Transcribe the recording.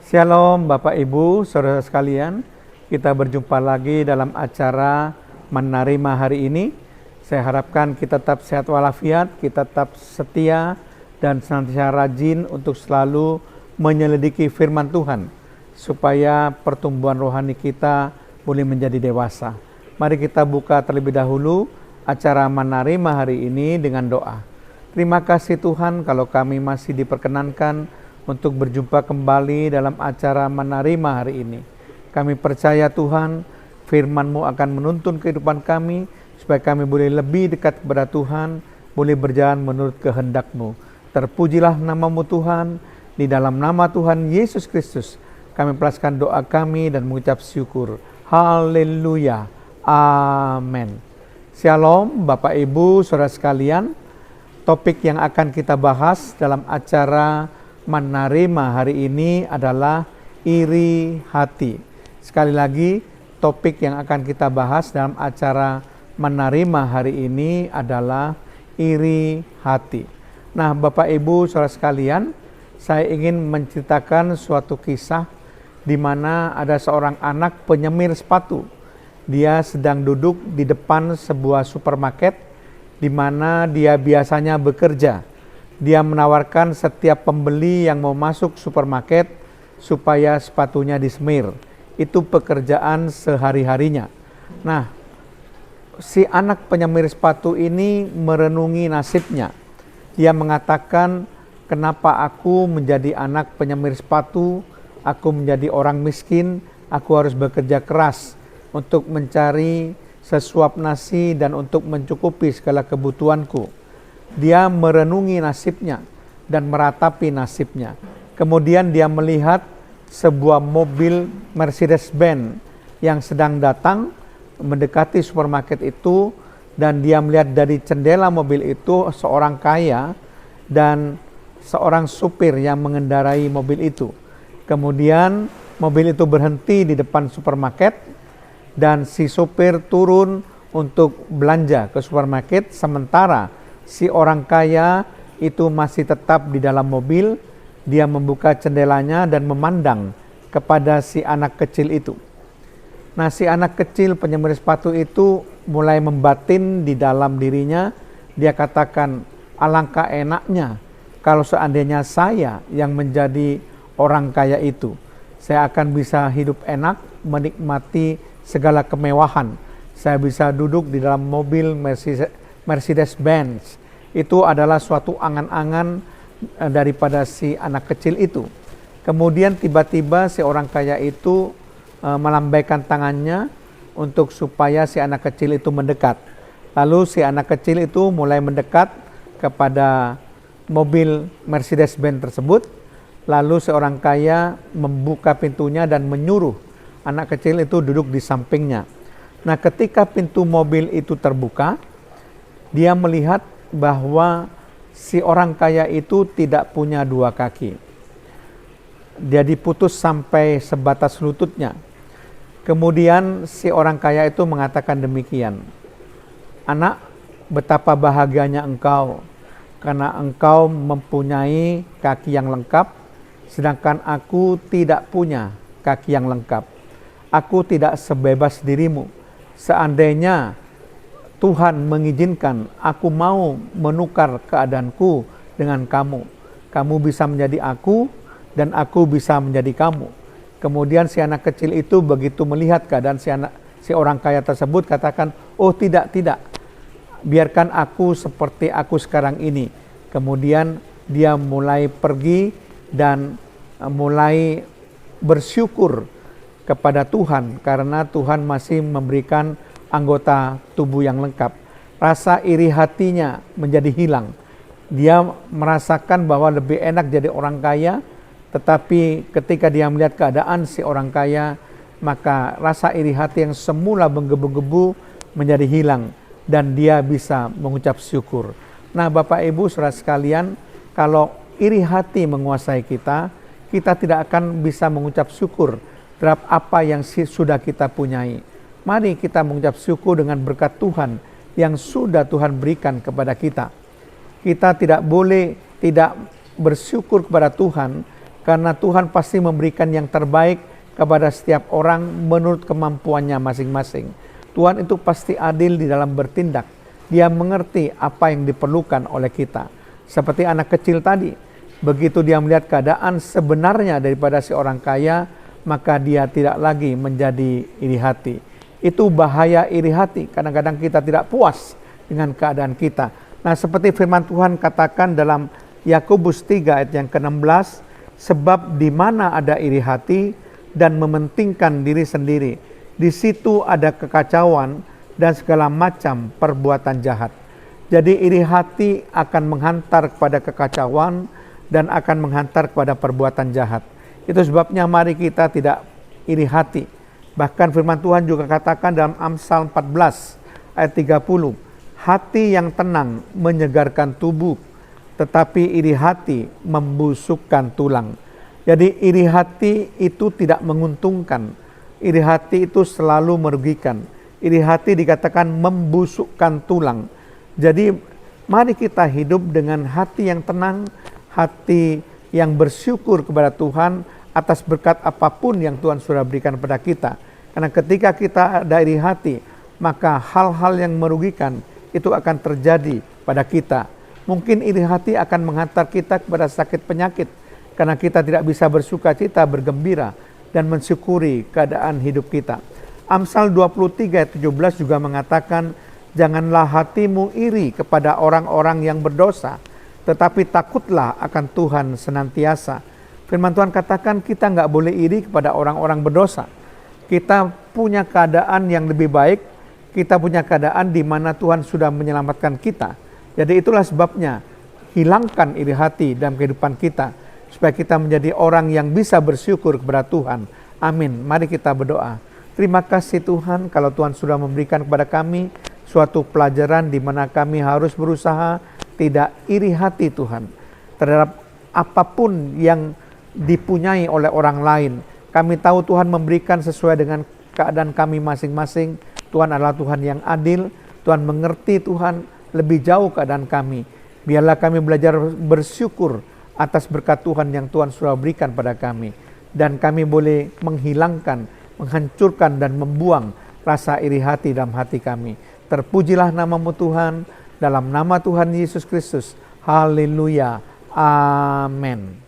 Shalom Bapak Ibu, saudara sekalian. Kita berjumpa lagi dalam acara Menerima hari ini. Saya harapkan kita tetap sehat walafiat, kita tetap setia dan senantiasa rajin untuk selalu menyelidiki firman Tuhan, supaya pertumbuhan rohani kita boleh menjadi dewasa. Mari kita buka terlebih dahulu acara Menerima hari ini dengan doa. Terima kasih Tuhan kalau kami masih diperkenankan untuk berjumpa kembali dalam acara Menerima hari ini. Kami percaya Tuhan, firman-Mu akan menuntun kehidupan kami, supaya kami boleh lebih dekat kepada Tuhan, boleh berjalan menurut kehendak-Mu. Terpujilah nama-Mu Tuhan, di dalam nama Tuhan Yesus Kristus, kami melepaskan doa kami dan mengucap syukur. Haleluya. Amin. Shalom Bapak Ibu, saudara sekalian. Topik yang akan kita bahas dalam acara Menerima hari ini adalah iri hati. Sekali lagi, topik yang akan kita bahas dalam acara Menerima hari ini adalah iri hati. Nah, Bapak Ibu saudara sekalian, saya ingin menceritakan suatu kisah di mana ada seorang anak penyemir sepatu. Dia sedang duduk di depan sebuah supermarket di mana dia biasanya bekerja. Dia menawarkan setiap pembeli yang mau masuk supermarket supaya sepatunya disemir. Itu pekerjaan sehari-harinya. Nah, si anak penyemir sepatu ini merenungi nasibnya. Dia mengatakan, kenapa aku menjadi anak penyemir sepatu, aku menjadi orang miskin, aku harus bekerja keras untuk mencari sesuap nasi dan untuk mencukupi segala kebutuhanku. Dia merenungi nasibnya dan meratapi nasibnya. Kemudian dia melihat sebuah mobil Mercedes-Benz yang sedang datang mendekati supermarket itu, dan dia melihat dari jendela mobil itu seorang kaya dan seorang supir yang mengendarai mobil itu. Kemudian mobil itu berhenti di depan supermarket dan si supir turun untuk belanja ke supermarket, sementara si orang kaya itu masih tetap di dalam mobil. Dia membuka jendelanya dan memandang kepada si anak kecil itu. Nah, si anak kecil penyemir sepatu itu mulai membatin di dalam dirinya. Dia katakan, alangkah enaknya kalau seandainya saya yang menjadi orang kaya itu. Saya akan bisa hidup enak, menikmati segala kemewahan. Saya bisa duduk di dalam mobil Mercedes-Benz. Itu adalah suatu angan-angan daripada si anak kecil itu. Kemudian tiba-tiba si orang kaya itu melambaikan tangannya untuk supaya si anak kecil itu mendekat. Lalu si anak kecil itu mulai mendekat kepada mobil Mercedes-Benz tersebut. Lalu si orang kaya membuka pintunya dan menyuruh anak kecil itu duduk di sampingnya. Nah, ketika pintu mobil itu terbuka, dia melihat bahwa si orang kaya itu tidak punya dua kaki. Dia diputus sampai sebatas lututnya. Kemudian si orang kaya itu mengatakan demikian, anak, betapa bahagianya engkau, karena engkau mempunyai kaki yang lengkap, sedangkan aku tidak punya kaki yang lengkap. Aku tidak sebebas dirimu. Seandainya Tuhan mengizinkan, aku mau menukar keadaanku dengan kamu. Kamu bisa menjadi aku dan aku bisa menjadi kamu. Kemudian si anak kecil itu begitu melihat keadaan si orang kaya tersebut, katakan, oh tidak, biarkan aku seperti aku sekarang ini. Kemudian dia mulai pergi dan mulai bersyukur kepada Tuhan karena Tuhan masih memberikan anggota tubuh yang lengkap. Rasa iri hatinya menjadi hilang. Dia merasakan bahwa lebih enak jadi orang kaya, tetapi ketika dia melihat keadaan si orang kaya, maka rasa iri hati yang semula menggebu-gebu menjadi hilang dan dia bisa mengucap syukur. Nah, Bapak Ibu saudara sekalian, kalau iri hati menguasai kita, kita tidak akan bisa mengucap syukur terhadap apa yang sudah kita punyai. Mari kita mengucap syukur dengan berkat Tuhan yang sudah Tuhan berikan kepada kita. Kita tidak boleh tidak bersyukur kepada Tuhan karena Tuhan pasti memberikan yang terbaik kepada setiap orang menurut kemampuannya masing-masing. Tuhan itu pasti adil di dalam bertindak. Dia mengerti apa yang diperlukan oleh kita. Seperti anak kecil tadi, begitu dia melihat keadaan sebenarnya daripada si orang kaya, maka dia tidak lagi menjadi iri hati. Itu bahaya iri hati. Kadang-kadang kita tidak puas dengan keadaan kita. Nah, seperti firman Tuhan katakan dalam Yakobus 3 ayat yang ke-16, sebab di mana ada iri hati dan mementingkan diri sendiri, di situ ada kekacauan dan segala macam perbuatan jahat. Jadi iri hati akan menghantar kepada kekacauan dan akan menghantar kepada perbuatan jahat. Itu sebabnya mari kita tidak iri hati. Bahkan firman Tuhan juga katakan dalam Amsal 14 ayat 30, hati yang tenang menyegarkan tubuh, tetapi iri hati membusukkan tulang. Jadi iri hati itu tidak menguntungkan. Iri hati itu selalu merugikan. Iri hati dikatakan membusukkan tulang. Jadi mari kita hidup dengan hati yang tenang, hati yang bersyukur kepada Tuhan atas berkat apapun yang Tuhan sudah berikan kepada kita. Karena ketika kita ada iri hati, maka hal-hal yang merugikan itu akan terjadi pada kita. Mungkin iri hati akan menghantar kita kepada sakit penyakit, karena kita tidak bisa bersuka cita, bergembira, dan mensyukuri keadaan hidup kita. Amsal 23 ayat 17 juga mengatakan, janganlah hatimu iri kepada orang-orang yang berdosa, tetapi takutlah akan Tuhan senantiasa. Firman Tuhan katakan kita nggak boleh iri kepada orang-orang berdosa. Kita punya keadaan yang lebih baik, kita punya keadaan di mana Tuhan sudah menyelamatkan kita. Jadi itulah sebabnya hilangkan iri hati dalam kehidupan kita, supaya kita menjadi orang yang bisa bersyukur kepada Tuhan. Amin. Mari kita berdoa. Terima kasih Tuhan kalau Tuhan sudah memberikan kepada kami suatu pelajaran di mana kami harus berusaha tidak iri hati Tuhan terhadap apapun yang dipunyai oleh orang lain. Kami tahu Tuhan memberikan sesuai dengan keadaan kami masing-masing. Tuhan adalah Tuhan yang adil. Tuhan mengerti Tuhan lebih jauh keadaan kami. Biarlah kami belajar bersyukur atas berkat Tuhan yang Tuhan sudah berikan pada kami. Dan kami boleh menghilangkan, menghancurkan dan membuang rasa iri hati dalam hati kami. Terpujilah nama-Mu Tuhan, dalam nama Tuhan Yesus Kristus. Haleluya. Amin.